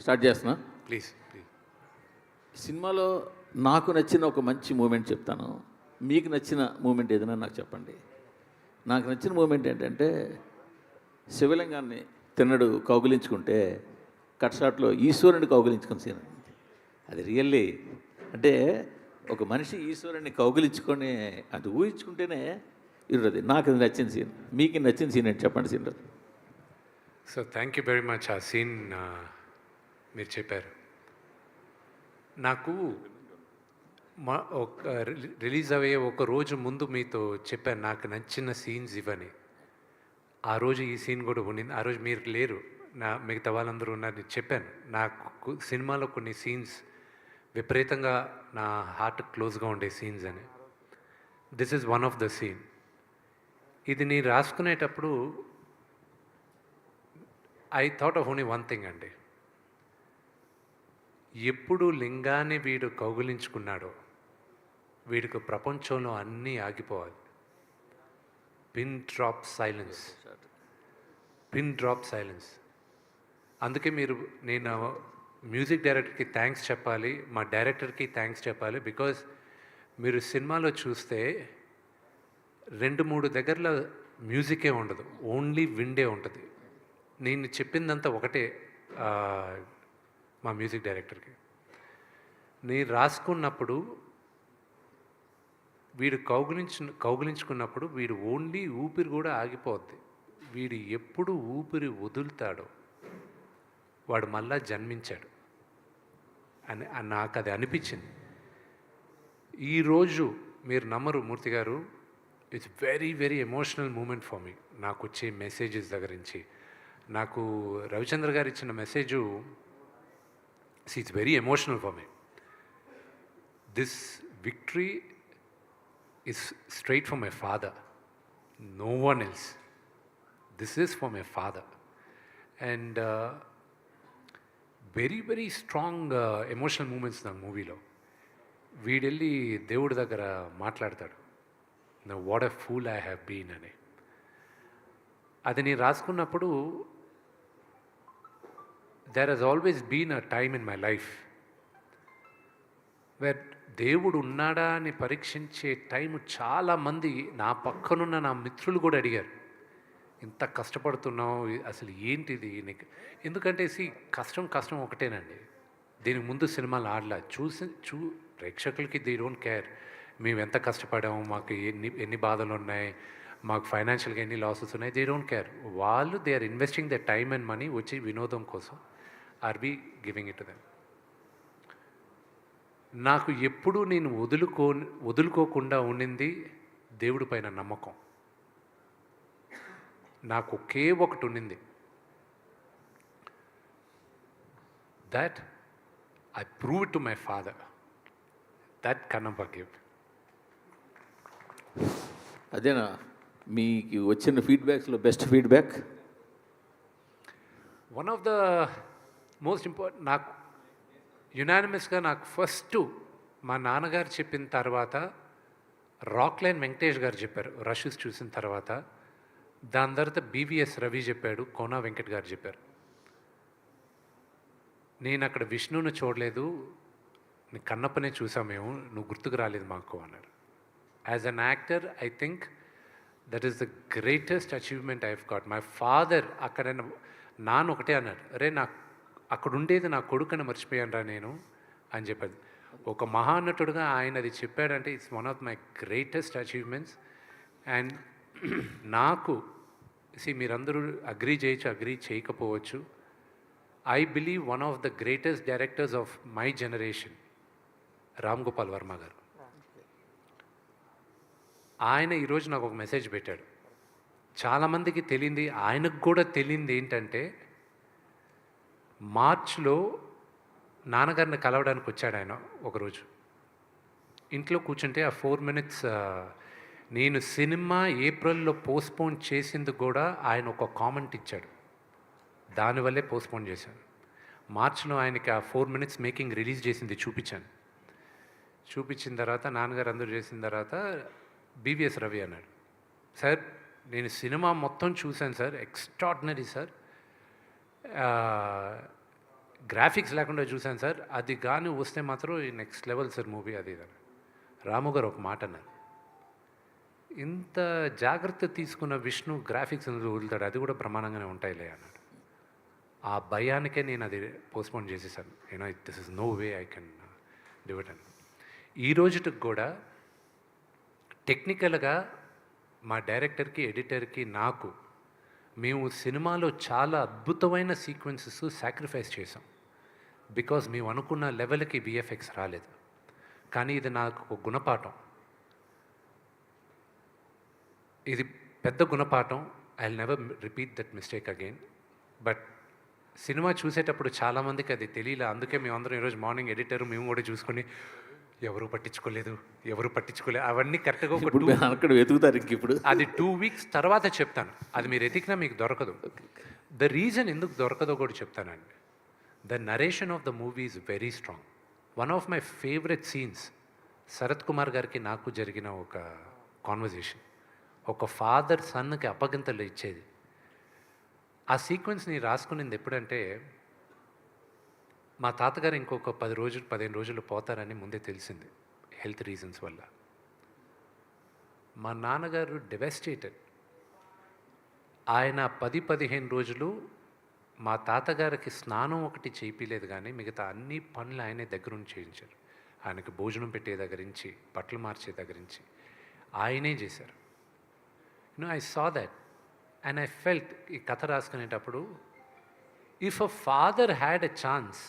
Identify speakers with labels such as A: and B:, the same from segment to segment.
A: Start చేస్తున్నా.
B: Please please.
A: సినిమాలో నాకు నచ్చిన ఒక మంచి మూమెంట్ చెప్తాను. మీకు నచ్చిన మూమెంట్ ఏదైనా నాకు చెప్పండి. నాకు నచ్చిన మూమెంట్ ఏంటంటే శివలింగాన్ని తిన్నడు కౌగిలించుకుంటే కట్ షాట్లో ఈశ్వరుని కౌగిలించుకున్న సీన్. అది రియల్లీ అంటే ఒక మనిషి ఈశ్వరుని కౌగిలించుకొని అది ఊహించుకుంటేనే ఇరుది. నాకు అది నచ్చిన సీన్. మీకు నచ్చిన సీన్ ఏంటి చెప్పండి scene.
B: So thank you very much. ఆ సీన్ మీరు చెప్పారు. నాకు ఒక రిలీజ్ అయ్యే ఒక రోజు ముందు మీతో చెప్పాను నాకు నచ్చిన సీన్స్ ఇవని. ఆ రోజు ఈ సీన్ కూడా ఉండింది. ఆ రోజు మీరు లేరు, మిగతా వాళ్ళందరూ ఉన్నారని చెప్పాను. నాకు సినిమాలో కొన్ని సీన్స్ విపరీతంగా నా హార్ట్ క్లోజ్గా ఉండే సీన్స్ అని. This is one of the scene. ఇది నేను రాసుకునేటప్పుడు I thought of only one thing అండి. ఎప్పుడు లింగాన్ని వీడు కౌగులించుకున్నాడో వీడికి ప్రపంచంలో అన్నీ ఆగిపోవాలి. Pin drop silence, pin drop silence. అందుకే నేను మ్యూజిక్ డైరెక్టర్కి థ్యాంక్స్ చెప్పాలి, మా డైరెక్టర్కి థ్యాంక్స్ చెప్పాలి. బికాజ్ మీరు సినిమాలో చూస్తే 2-3 దగ్గరలో మ్యూజికే ఉండదు, ఓన్లీ విండే ఉంటుంది. నేను చెప్పిందంతా ఒకటే మా మ్యూజిక్ డైరెక్టర్కి. నేను రాసుకున్నప్పుడు వీడు కౌగిలించుకున్నప్పుడు వీడు ఓన్లీ ఊపిరి కూడా ఆగిపోద్ది. వీడు ఎప్పుడు ఊపిరి వదులుతాడో వాడు మళ్ళా జన్మించాడు అని నాకు అది అనిపించింది. ఈరోజు మీరు నమ్మరు మూర్తి గారు, it's very very emotional moment for me. నాకు వచ్చే మెసేజెస్ దగ్గర నుంచి నాకు రవిచంద్ర గారు ఇచ్చిన message it's very emotional for me. This victory is straight from my father, no one else. This is from my father. And very very strong emotional moments na movie lo. వీడెళ్ళి దేవుడి దగ్గర మాట్లాడతాడు, what a fool I have been అని. అది నేను రాసుకున్నప్పుడు there has always been a time in my life where దేవుడు ఉన్నాడా అని పరీక్షించే టైం చాలామంది నా పక్కనున్న నా మిత్రులు కూడా అడిగారు, ఇంత కష్టపడుతున్నావు అసలు ఏంటిది నీకు. ఎందుకంటే కష్టం ఒకటేనండి. దీనికి ముందు సినిమాలు ఆడలా ప్రేక్షకులకి దే డోంట్ కేర్ మేము ఎంత కష్టపడాము, మాకు ఎన్ని బాధలు ఉన్నాయి, మాకు ఫైనాన్షియల్గా ఎన్ని లాసెస్ ఉన్నాయి, దే డోంట్ కేర్. వాళ్ళు they are investing the time and money వచ్చి వినోదం కోసం. Are we giving it to them. నాకు ఎప్పుడూ నేను వదులుకోకుండా ఉండింది దేవుడి పైన నమ్మకం. నాకు ఒకే ఒకటి ఉండింది, that I prove to my father that can never give.
A: అదేనా మీకు వచ్చిన ఫీడ్బ్యాక్స్లో best feedback?
B: One of the most important నాకు యునానిమస్గా నాకు ఫస్ట్ మా నాన్నగారు చెప్పిన తర్వాత రాక్లైన్ వెంకటేష్ గారు చెప్పారు రషెస్ చూసిన తర్వాత. దాని తర్వాత బీవీఎస్ రవి చెప్పాడు, కోనా వెంకట్ గారు చెప్పారు. నేను అక్కడ విష్ణువుని చూడలేదు, నీ కన్నప్పనే చూసాం మేము, నువ్వు గుర్తుకు రాలేదు మాకు అన్నారు. As an actor I think that is the greatest achievement I have got. My father అక్కడ నాన్న ఒకటే అన్నాడు, అరే నాకు అక్కడ ఉండేది నా కొడుకుని మర్చిపోయాను రా నేను అని చెప్పాడు. ఒక మహానటుడుగా ఆయన అది చెప్పాడంటే it's one of my greatest achievements. And నాకు మీరందరూ అగ్రీ చేయొచ్చు, అగ్రీ చేయకపోవచ్చు. I believe one of the greatest directors of my generation Ram Gopal Varma గారు. ఆయన ఈరోజు నాకు ఒక మెసేజ్ పెట్టాడు. చాలామందికి తెలియంది, ఆయనకు కూడా తెలియంది ఏంటంటే మార్చ్లో నాన్నగారిని కలవడానికి వచ్చాడు ఆయన ఒకరోజు. ఇంట్లో కూర్చుంటే ఆ 4 minutes నేను సినిమా ఏప్రిల్లో పోస్ట్పోన్ చేసింది కూడా ఆయన ఒక కామెంట్ ఇచ్చాడు, దానివల్లే పోస్ట్పోన్ చేశాను. మార్చ్లో ఆయనకి ఆ 4 minutes మేకింగ్ రిలీజ్ చేసింది చూపించాను. చూపించిన తర్వాత నాన్నగారు అందరూ చేసిన తర్వాత బీవీఎస్ రవి అన్నాడు, సార్ నేను సినిమా మొత్తం చూశాను సార్, ఎక్స్ట్రాడినరీ సార్, గ్రాఫిక్స్ లేకుండా చూశాను సార్. అది కానీ వస్తే మాత్రం నెక్స్ట్ లెవెల్ సార్ మూవీ అది ఇది అని. రాము గారు ఒక మాట అన్నారు, ఇంత జాగ్రత్త తీసుకున్న విష్ణు గ్రాఫిక్స్ వదులుతాడు, అది కూడా ప్రమాణంగానే ఉంటాయిలే అన్నాడు. ఆ భయానికే నేను అది పోస్ట్పోన్ చేసేసాను. This is no way I can do it అని. ఈ రోజుకి కూడా టెక్నికల్గా మా డైరెక్టర్కి, ఎడిటర్కి, నాకు మేము సినిమాలో చాలా అద్భుతమైన సీక్వెన్సెస్ సాక్రిఫైస్ చేసాం. బికాజ్ మేము అనుకున్న లెవెల్కి విఎఫ్ఎక్స్ రాలేదు. కానీ ఇది నాకు ఒక గుణపాఠం, ఇది పెద్ద గుణపాఠం. I will never repeat that mistake again. But cinema చూసేటప్పుడు చాలామందికి అది తెలియలే. అందుకే మేమందరం ఈరోజు మార్నింగ్ ఎడిటర్ మేము కూడా చూసుకొని ఎవరు పట్టించుకోలేదు అవన్నీ కరెక్ట్గా
A: అక్కడ వెతుకుతారు ఇంక ఇప్పుడు.
B: అది 2 weeks తర్వాత చెప్తాను. అది మీరు ఎతికినా మీకు దొరకదు. ద రీజన్ ఎందుకు దొరకదో కూడా చెప్తానండి. The narration of the movie is very strong. One of my favourite scenes Sarath Kumar గారికి నాకు జరిగిన ఒక కాన్వర్జేషన్. ఒక ఫాదర్ సన్కి అప్పగింతలు ఇచ్చేది. ఆ సీక్వెన్స్ని రాసుకునేది ఎప్పుడంటే, మా తాతగారు ఇంకొక 15 రోజులు పోతారని ముందే తెలిసింది హెల్త్ రీజన్స్ వల్ల. మా నాన్నగారు డెవెస్టేటెడ్. ఆయన 10-15 రోజులు మా తాతగారికి స్నానం ఒకటి చేయించలేదు, కానీ మిగతా అన్ని పనులు ఆయనే దగ్గరుండి చేయించారు. ఆయనకి భోజనం పెట్టే దగ్గర నుంచి, బట్టలు మార్చే దగ్గర నుంచి ఆయనే చేశారు. I saw that and I felt, ఈ కథ రాసుకునేటప్పుడు, if a father had a chance,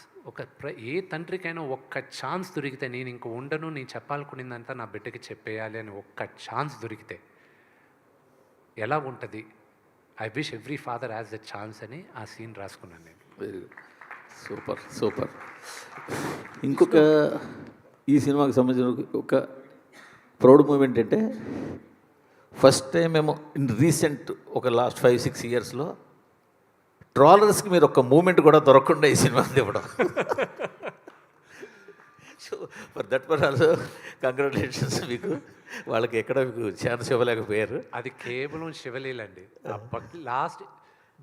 B: ఏ తండ్రికైనా ఒక్క ఛాన్స్ దొరికితే, నేను ఇంక ఉండను, నేను చెప్పాలనుకునేదంతా నా బిడ్డకి చెప్పేయాలి అని ఒక్క ఛాన్స్ దొరికితే ఎలా ఉంటుంది? I wish every father has the chance అని ఆ సీన్ రాసుకున్నాను నేను.
A: Very good, super. ఇంకొక ఈ సినిమాకి సంబంధించిన ఒక ప్రౌడ్ మూమెంట్ అంటే, ఫస్ట్ టైం మేము ఇన్ రీసెంట్ ఒక లాస్ట్ 5-6 ఇయర్స్లో ట్రాలర్స్కి మీరు ఒక మూమెంట్ కూడా దొరకకుండా ఈ సినిమా ఇవ్వడం. So for that per also congratulations మీకు. వాళ్ళకి ఎక్కడ మీకు ఛాన్స్ ఇవ్వలేకపోయారు.
B: అది కేవలం శివలీలండి. Last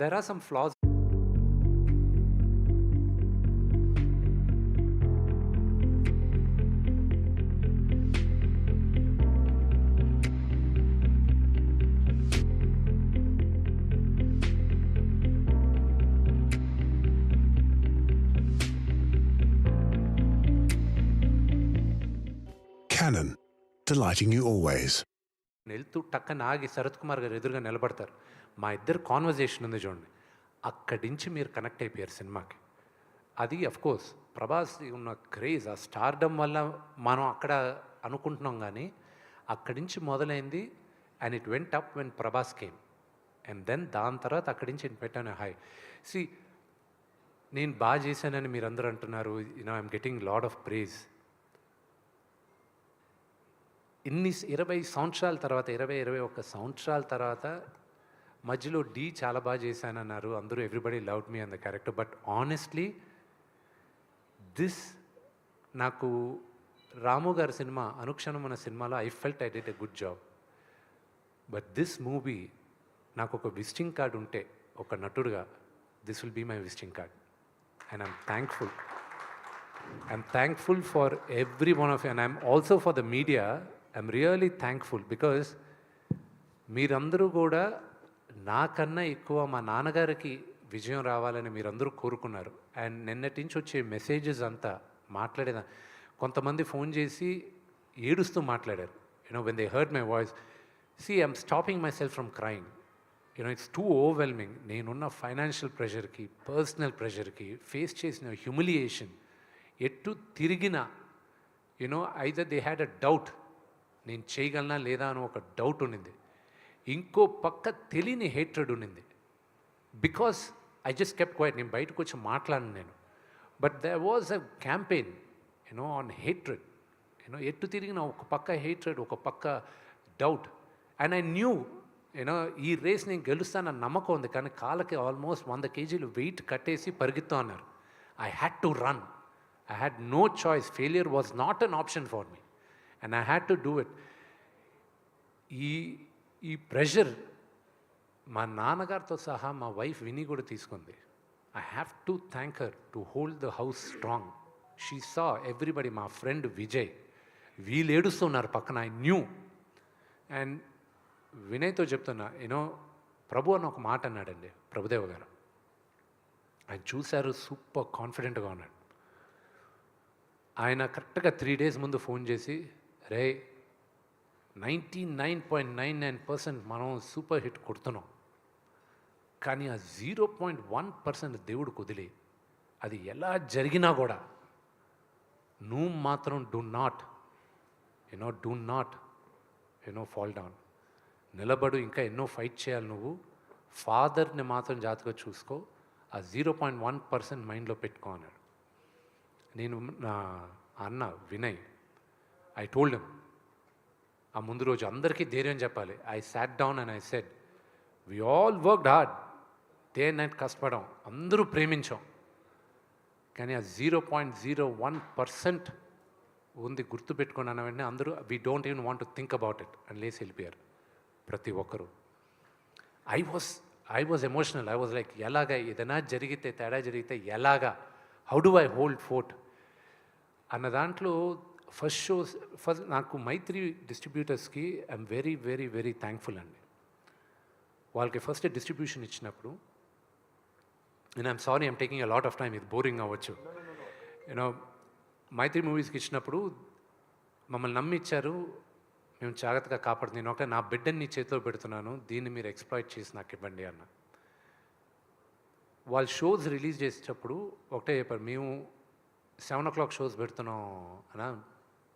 B: there are some flaws.
C: Canon, delighting you always.
B: వెళ్తూ టక్కన ఆగి శరత్ కుమార్ గారు ఎదురుగా నిలబడతారు. మా ఇద్దరు కాన్వర్జేషన్ ఉంది చూడండి, అక్కడి నుంచి మీరు కనెక్ట్ అయిపోయారు సినిమాకి. అది అఫ్కోర్స్ ప్రభాస్ ఉన్న క్రేజ్, ఆ స్టార్డమ్ వల్ల మనం అక్కడ అనుకుంటున్నాం, కానీ అక్కడి నుంచి మొదలైంది. And it went up when Prabhas came. And then దాని తర్వాత అక్కడి నుంచి నేను పెట్టాను హై. సి, నేను బాగా చేశానని మీరు అందరూ అంటున్నారు. I'm getting lot of praise. 20 సంవత్సరాల తర్వాత, 21 సంవత్సరాల తర్వాత మధ్యలో చాలా బాగా చేశానన్నారు అందరూ. Everybody loved me in the character. But honestly నాకు రాము గారి సినిమా అనుక్షణం అన్న సినిమాలో I felt I did a good job. But this movie నాకు ఒక విజిటింగ్ కార్డ్ ఉంటే, ఒక నటుడుగా, this will be my visiting card. And I'm thankful for every one of you. And I'm also for the media. I'm really thankful because మీరందరూ కూడా నాకన్నా ఎక్కువ మా నాన్నగారికి విజయం రావాలని మీరందరూ కోరుకున్నారు. అండ్ నిన్నటి నుంచి వచ్చే మెసేజెస్ అంతా మాట్లాడేదా, కొంతమంది ఫోన్ చేసి ఏడుస్తూ మాట్లాడారు. When they heard my voice, I'm stopping my self from crying. It's two overwhelming. నేనున్న ఫైనాన్షియల్ ప్రెషర్కి, పర్సనల్ ప్రెషర్కి, ఫేస్ చేసిన హ్యూమిలియేషన్, ఎటు తిరిగిన either they had a doubt, నేను చేయగలనా లేదా అని ఒక డౌట్ ఉండింది. ఇంకో పక్క తెలియని హేట్రెడ్ ఉండింది. Because I just kept quiet. నేను బయటకు వచ్చి మాట్లాడను నేను. But there was a campaign on hatred. ఎటు తిరిగిన ఒక పక్క హేట్రెడ్, ఒక పక్క డౌట్. అండ్ ఐ న్యూ ఈ రేస్ నేను గెలుస్తానన్న నమ్మకం ఉంది. కానీ కాళ్ళకి ఆల్మోస్ట్ 100 kgs వెయిట్ కట్టేసి పరిగెత్తా అన్నారు. I had to run. I had no choice. Failure was not an option for me. And I had to do it. ఈ ప్రెషర్ మా నాన్నగారితో సహా మా వైఫ్ విని కూడా తీసుకుంది. I have to thank her to hold the house strong. She saw everybody, my friend Vijay, వీళ్ళు ఏడుస్తున్నారు పక్కన, ఐ న్యూ. అండ్ వినయ్తో చెప్తున్నా, యూనో ప్రభు అని ఒక మాట అన్నాడండి ప్రభుదేవ గారు. ఆయన చూశారు, సూపర్ కాన్ఫిడెంట్గా ఉన్నాడు. ఆయన కరెక్ట్గా 3 days ముందు ఫోన్ చేసి, రే 99.99% మనం సూపర్ హిట్ కొడుతున్నాం, కానీ ఆ 0.1% దేవుడు కుదిలి, అది ఎలా జరిగినా కూడా నువ్వు మాత్రం డూ నాట్ ఫాల్ డౌన్, నిలబడు, ఇంకా ఎన్నో ఫైట్ చేయాలి నువ్వు, ఫాదర్ని మాత్రం జాగ్రత్తగా చూసుకో, ఆ 0.1% మైండ్లో పెట్టుకో అన్నాడు. నేను నా అన్న వినయ్, ఐ టోల్డ్ హిమ్, ఆ ముందు రోజు అందరికీ ధైర్యం చెప్పాలి. I sat down and I said, we all worked hard, day and night కష్టపడాం, అందరూ ప్రేమించాం, కానీ ఆ 0.01% ఉంది, గుర్తుపెట్టుకుని అన్న వెంటనే అందరూ we don't even want to think about it అని లేసి వెళ్ళిపోయారు ప్రతి ఒక్కరూ. I was emotional. I was like, ఎలాగా ఏదైనా జరిగితే, తేడా జరిగితే ఎలాగా, how do I hold fort అన్న దాంట్లో ఫస్ట్ నాకు మైత్రి డిస్ట్రిబ్యూటర్స్కి I'm very very very thankful అండి. వాళ్ళకి ఫస్ట్ డిస్ట్రిబ్యూషన్ ఇచ్చినప్పుడు, నేను I'm sorry I'm taking a lot of time, ఇది బోరింగ్ అవ్వచ్చు, యూనో మైత్రి మూవీస్కి ఇచ్చినప్పుడు మమ్మల్ని నమ్మి ఇచ్చారు, మేము జాగ్రత్తగా కాపాడుతుంది. నేను ఒకటే, నా బిడ్డని నీ చేతిలో పెడుతున్నాను, దీన్ని మీరు ఎక్స్ప్లాయిట్ చేసి నాకు ఇవ్వండి అన్న. వాళ్ళు షోస్ రిలీజ్ చేసేటప్పుడు ఒకటే చెప్పారు, మేము 7 o'clock షోస్ పెడుతున్నాం అన్నా,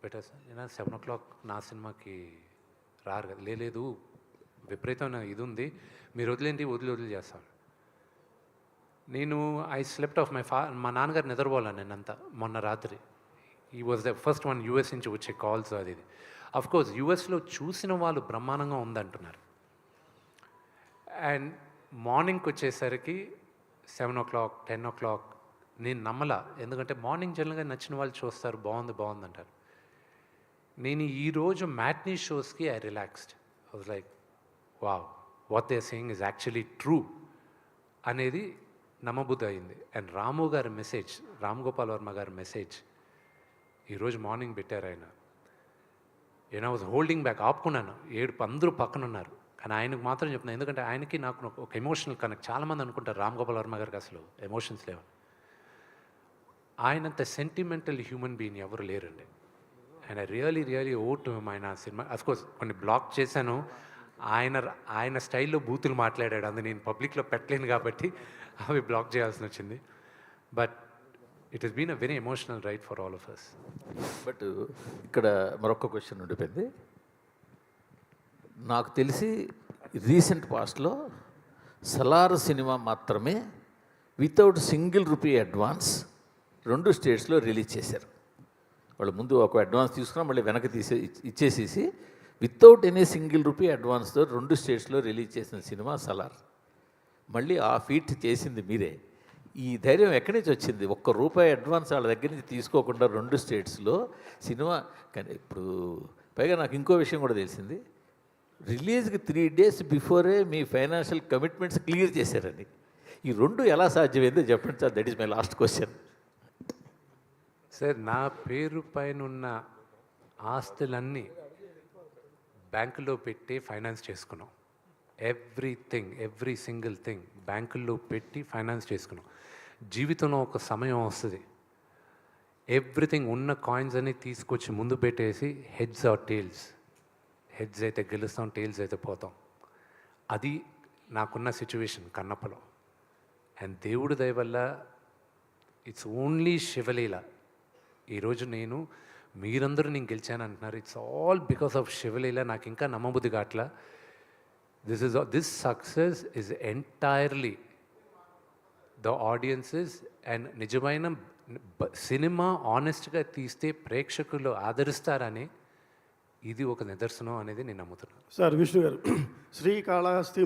B: పెట్టారు సార్. నేను 7 o'clock నా సినిమాకి రారు కదా, లేదు విపరీతమైన ఇది ఉంది, మీరు వదిలేంటి, వదిలి చేస్తాను. నేను ఐ స్లెప్ట్ ఆఫ్ మా నాన్నగారు నిద్రపోవాలి నేనంతా మొన్న రాత్రి. ఈ was the first one US నుంచి వచ్చే కాల్స్, అది ఇది. అఫ్కోర్స్ యూఎస్లో చూసిన వాళ్ళు బ్రహ్మాండంగా ఉందంటున్నారు. అండ్ మార్నింగ్కి వచ్చేసరికి 7 o'clock 10 o'clock నేను నమ్మలా, ఎందుకంటే మార్నింగ్ జనరల్గా నచ్చిన వాళ్ళు చూస్తారు, బాగుంది అంటారు. నేను ఈరోజు మ్యాట్నీ షోస్కి I relaxed. I was like, wow, what they are saying is actually true అనేది నమ్మబుద్ధి అయింది. అండ్ రాము గారి మెసేజ్, రామ్ గోపాల్ వర్మ గారి మెసేజ్ ఈరోజు మార్నింగ్ పెట్టారు ఆయన. నేను ఐ వాజ్ హోల్డింగ్ బ్యాక్, ఆపుకున్నాను, ఏడుపు, అందరూ పక్కన ఉన్నారు, కానీ ఆయనకు మాత్రం చెప్తున్నాను, ఎందుకంటే ఆయనకి నాకు ఒక ఎమోషనల్ కనెక్ట్. చాలామంది అనుకుంటారు రామ్ గోపాల్ వర్మ గారికి అసలు ఎమోషన్స్ లేవు. ఆయనంత సెంటిమెంటల్ హ్యూమన్ బీయింగ్ ఎవరు లేరండి. And I really owe to ఆయన సినిమా. అఫ్కోర్స్ కొన్ని బ్లాక్ చేశాను, ఆయన స్టైల్లో బూతులు మాట్లాడాడు, అందు నేను పబ్లిక్లో పెట్టలేను కాబట్టి అవి బ్లాక్ చేయాల్సి వచ్చింది. But it has been a very emotional ride for all of us.
A: But ఇక్కడ మరొక క్వశ్చన్ ఉండిపోయింది. నాకు తెలిసి రీసెంట్ పాస్ట్లో సలార్ సినిమా మాత్రమే వితౌట్ సింగిల్ రూపీ అడ్వాన్స్ 2 స్టేట్స్లో రిలీజ్ చేశారు. వాళ్ళు ముందు ఒక అడ్వాన్స్ తీసుకున్నా, మళ్ళీ వెనక్కి ఇచ్చేసేసి వితౌట్ ఎనీ సింగిల్ రూపీ అడ్వాన్స్తో 2 స్టేట్స్లో రిలీజ్ చేసిన సినిమా సలార్. మళ్ళీ ఆ ఫీట్ చేసింది మీరే. ఈ ధైర్యం ఎక్కడి నుంచి వచ్చింది? ₹1 అడ్వాన్స్ వాళ్ళ దగ్గర నుంచి తీసుకోకుండా 2 స్టేట్స్లో సినిమా. కానీ ఇప్పుడు పైగా నాకు ఇంకో విషయం కూడా తెలిసింది, రిలీజ్కి 3 days బిఫోరే మీ ఫైనాన్షియల్ కమిట్మెంట్స్ క్లియర్ చేశారండి. ఈ 2 ఎలా సాధ్యమైందో చెప్పండి sir. That is my last question.
B: Sir, నా పేరు పైన ఉన్న ఆస్తులన్నీ బ్యాంకులో పెట్టి ఫైనాన్స్ చేసుకున్నాం. ఎవ్రీథింగ్, ఎవ్రీ సింగిల్ థింగ్ బ్యాంకుల్లో పెట్టి ఫైనాన్స్ చేసుకున్నాం. జీవితంలో ఒక సమయం వస్తుంది, ఎవ్రీథింగ్ ఉన్న కాయిన్స్ అన్ని తీసుకొచ్చి ముందు పెట్టేసి హెడ్స్ ఆర్ టేల్స్, హెడ్స్ అయితే గెలుస్తాం, టేల్స్ అయితే పోతాం. అది నాకున్న సిచ్యువేషన్ కన్నప్పలో. అండ్ దేవుడి దయ వల్ల ఇట్స్ ఓన్లీ శివలీల. ఈరోజు మీరందరూ నేను గెలిచాను అంటున్నారు. ఇట్స్ ఆల్ బికాస్ ఆఫ్ శివలీల. నాకు ఇంకా నమ్మబుద్ధి కావట్లా. This success is entirely the audiences. And నిజమైన సినిమా ఆనెస్ట్గా తీస్తే ప్రేక్షకులు ఆదరిస్తారని ఇది ఒక నిదర్శనం అనేది నేను నమ్ముతున్నాను.
D: సార్, విష్ణు గారు, శ్రీకాళహస్తి